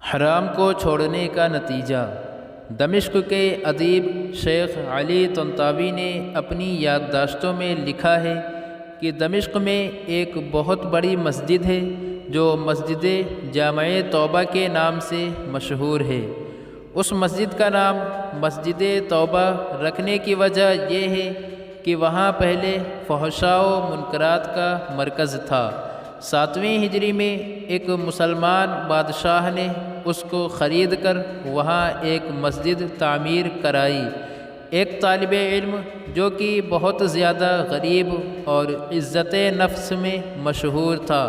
حرام کو چھوڑنے کا نتیجہ۔ دمشق کے ادیب شیخ علی طنطاوی نے اپنی یادداشتوں میں لکھا ہے کہ دمشق میں ایک بہت بڑی مسجد ہے جو مسجد جامع توبہ کے نام سے مشہور ہے۔ اس مسجد کا نام مسجد توبہ رکھنے کی وجہ یہ ہے کہ وہاں پہلے فحشاء و منکرات کا مرکز تھا۔ 7ویں ہجری میں ایک مسلمان بادشاہ نے اس کو خرید کر وہاں ایک مسجد تعمیر کرائی۔ ایک طالب علم جو کہ بہت زیادہ غریب اور عزت نفس میں مشہور تھا،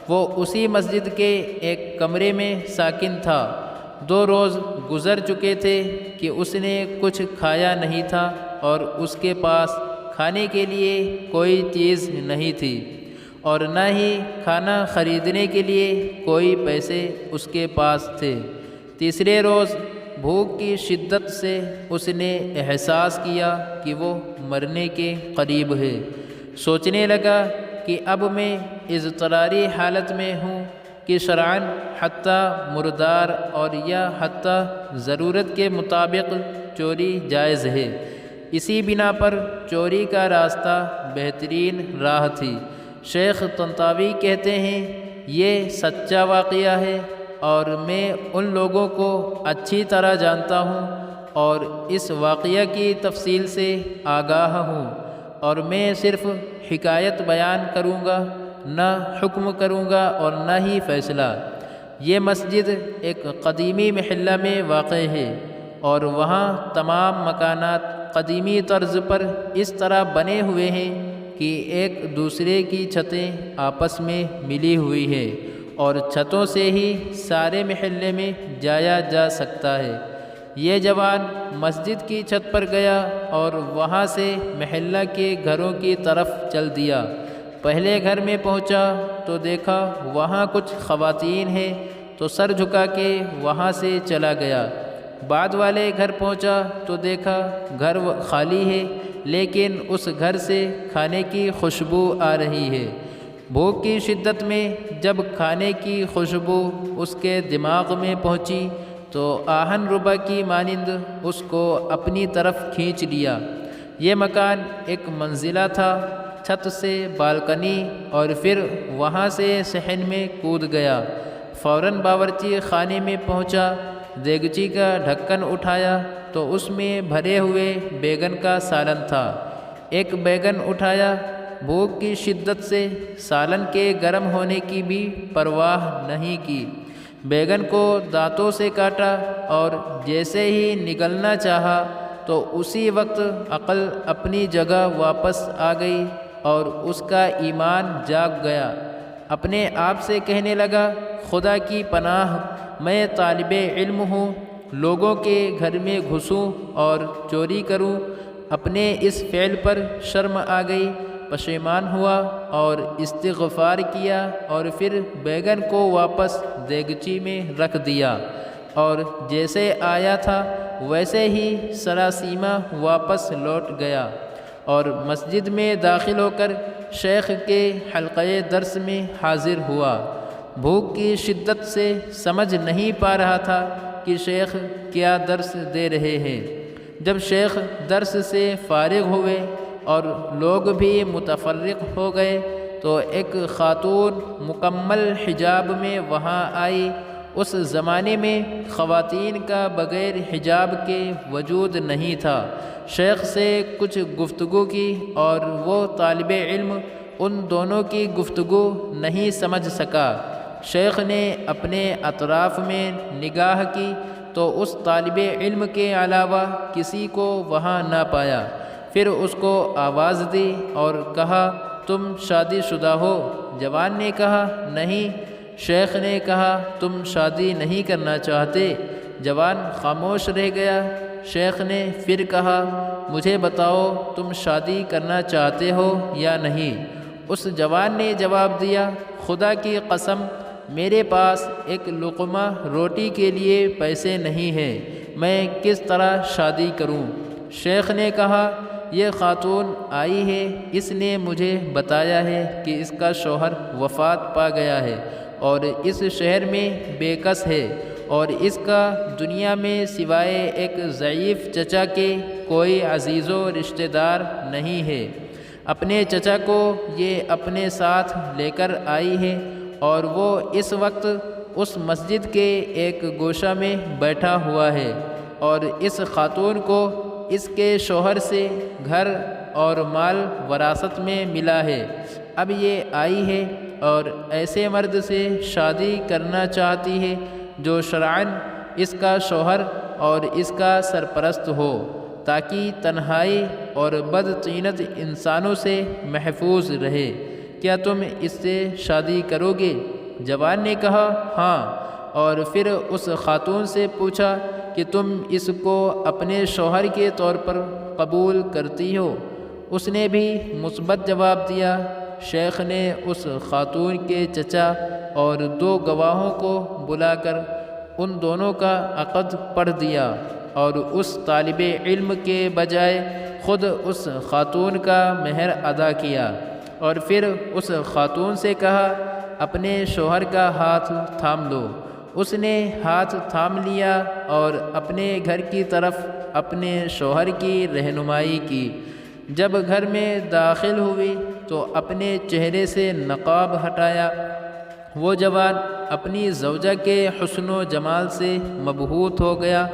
وہ اسی مسجد کے ایک کمرے میں ساکن تھا۔ 2 روز گزر چکے تھے کہ اس نے کچھ کھایا نہیں تھا اور اس کے پاس کھانے کے لیے کوئی چیز نہیں تھی اور نہ ہی کھانا خریدنے کے لیے کوئی پیسے اس کے پاس تھے۔ تیسرے روز بھوک کی شدت سے اس نے احساس کیا کہ وہ مرنے کے قریب ہے۔ سوچنے لگا کہ اب میں اضطراری حالت میں ہوں کہ شرعاً حتیٰ مردار اور یا حتیٰ ضرورت کے مطابق چوری جائز ہے۔ اسی بنا پر چوری کا راستہ بہترین راہ تھی۔ شیخ طنطاوی کہتے ہیں یہ سچا واقعہ ہے اور میں ان لوگوں کو اچھی طرح جانتا ہوں اور اس واقعہ کی تفصیل سے آگاہ ہوں، اور میں صرف حکایت بیان کروں گا، نہ حکم کروں گا اور نہ ہی فیصلہ۔ یہ مسجد ایک قدیمی محلہ میں واقع ہے اور وہاں تمام مکانات قدیمی طرز پر اس طرح بنے ہوئے ہیں کہ ایک دوسرے کی چھتیں آپس میں ملی ہوئی ہے اور چھتوں سے ہی سارے محلے میں جایا جا سکتا ہے۔ یہ جوان مسجد کی چھت پر گیا اور وہاں سے محلہ کے گھروں کی طرف چل دیا۔ پہلے گھر میں پہنچا تو دیکھا وہاں کچھ خواتین ہیں تو سر جھکا کے وہاں سے چلا گیا۔ بعد والے گھر پہنچا تو دیکھا گھر خالی ہے، لیکن اس گھر سے کھانے کی خوشبو آ رہی ہے۔ بھوک کی شدت میں جب کھانے کی خوشبو اس کے دماغ میں پہنچی تو آہن ربا کی مانند اس کو اپنی طرف کھینچ لیا۔ یہ مکان ایک منزلہ تھا، چھت سے بالکنی اور پھر وہاں سے صحن میں کود گیا۔ فوراً باورچی خانے میں پہنچا، دیگچی کا ڈھکن اٹھایا تو اس میں بھرے ہوئے بیگن کا سالن تھا۔ ایک بیگن اٹھایا، بھوک کی شدت سے سالن کے گرم ہونے کی بھی پرواہ نہیں کی۔ بیگن کو دانتوں سے کاٹا اور جیسے ہی نگلنا چاہا تو اسی وقت عقل اپنی جگہ واپس آ گئی اور اس کا ایمان جاگ گیا۔ اپنے آپ سے کہنے لگا، خدا کی پناہ، میں طالب علم ہوں، لوگوں کے گھر میں گھسوں اور چوری کروں۔ اپنے اس فعل پر شرم آ گئی، پشیمان ہوا اور استغفار کیا اور پھر بیگن کو واپس دیگچی میں رکھ دیا اور جیسے آیا تھا ویسے ہی سراسیمہ واپس لوٹ گیا اور مسجد میں داخل ہو کر شیخ کے حلقۂ درس میں حاضر ہوا۔ بھوک کی شدت سے سمجھ نہیں پا رہا تھا کہ شیخ کیا درس دے رہے ہیں۔ جب شیخ درس سے فارغ ہوئے اور لوگ بھی متفرق ہو گئے تو ایک خاتون مکمل حجاب میں وہاں آئی۔ اس زمانے میں خواتین کا بغیر حجاب کے وجود نہیں تھا۔ شیخ سے کچھ گفتگو کی اور وہ طالب علم ان دونوں کی گفتگو نہیں سمجھ سکا۔ شیخ نے اپنے اطراف میں نگاہ کی تو اس طالب علم کے علاوہ کسی کو وہاں نہ پایا۔ پھر اس کو آواز دی اور کہا، تم شادی شدہ ہو؟ جوان نے کہا، نہیں۔ شیخ نے کہا، تم شادی نہیں کرنا چاہتے؟ جوان خاموش رہ گیا۔ شیخ نے پھر کہا، مجھے بتاؤ تم شادی کرنا چاہتے ہو یا نہیں؟ اس جوان نے جواب دیا، خدا کی قسم، میرے پاس ایک لقمہ روٹی کے لیے پیسے نہیں ہیں، میں کس طرح شادی کروں؟ شیخ نے کہا، یہ خاتون آئی ہے، اس نے مجھے بتایا ہے کہ اس کا شوہر وفات پا گیا ہے اور اس شہر میں بے کس ہے اور اس کا دنیا میں سوائے ایک ضعیف چچا کے کوئی عزیز و رشتہ دار نہیں ہے۔ اپنے چچا کو یہ اپنے ساتھ لے کر آئی ہے اور وہ اس وقت اس مسجد کے ایک گوشہ میں بیٹھا ہوا ہے، اور اس خاتون کو اس کے شوہر سے گھر اور مال وراثت میں ملا ہے۔ اب یہ آئی ہے اور ایسے مرد سے شادی کرنا چاہتی ہے جو شرعاً اس کا شوہر اور اس کا سرپرست ہو، تاکہ تنہائی اور بدطینت انسانوں سے محفوظ رہے۔ کیا تم اس سے شادی کرو گے؟ جوان نے کہا ہاں، اور پھر اس خاتون سے پوچھا کہ تم اس کو اپنے شوہر کے طور پر قبول کرتی ہو؟ اس نے بھی مثبت جواب دیا۔ شیخ نے اس خاتون کے چچا اور 2 گواہوں کو بلا کر ان دونوں کا عقد پڑھ دیا، اور اس طالب علم کے بجائے خود اس خاتون کا مہر ادا کیا، اور پھر اس خاتون سے کہا اپنے شوہر کا ہاتھ تھام لو۔ اس نے ہاتھ تھام لیا اور اپنے گھر کی طرف اپنے شوہر کی رہنمائی کی۔ جب گھر میں داخل ہوئی تو اپنے چہرے سے نقاب ہٹایا۔ وہ جوان اپنی زوجہ کے حسن و جمال سے مبہوت ہو گیا،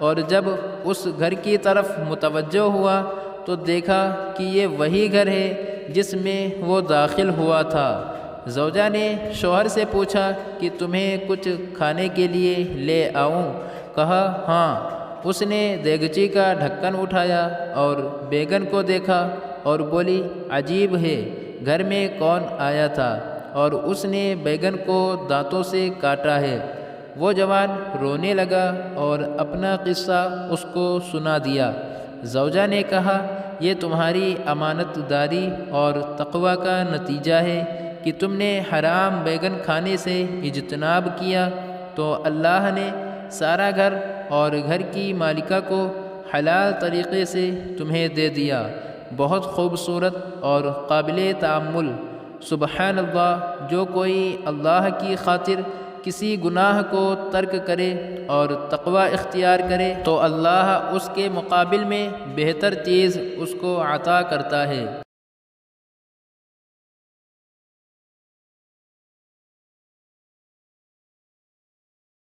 اور جب اس گھر کی طرف متوجہ ہوا تو دیکھا کہ یہ وہی گھر ہے جس میں وہ داخل ہوا تھا۔ زوجہ نے شوہر سے پوچھا کہ تمہیں کچھ کھانے کے لیے لے آؤں؟ کہا ہاں۔ اس نے دیگچی کا ڈھکن اٹھایا اور بیگن کو دیکھا اور بولی عجیب ہے، گھر میں کون آیا تھا؟ اور اس نے بیگن کو دانتوں سے کاٹا ہے۔ وہ جوان رونے لگا اور اپنا قصہ اس کو سنا دیا۔ زوجہ نے کہا یہ تمہاری امانت داری اور تقوی کا نتیجہ ہے کہ تم نے حرام بیگن کھانے سے اجتناب کیا، تو اللہ نے سارا گھر اور گھر کی مالکہ کو حلال طریقے سے تمہیں دے دیا۔ بہت خوبصورت اور قابل تأمل۔ سبحان اللہ، جو کوئی اللہ کی خاطر کسی گناہ کو ترک کرے اور تقوی اختیار کرے تو اللہ اس کے مقابل میں بہتر چیز اس کو عطا کرتا ہے۔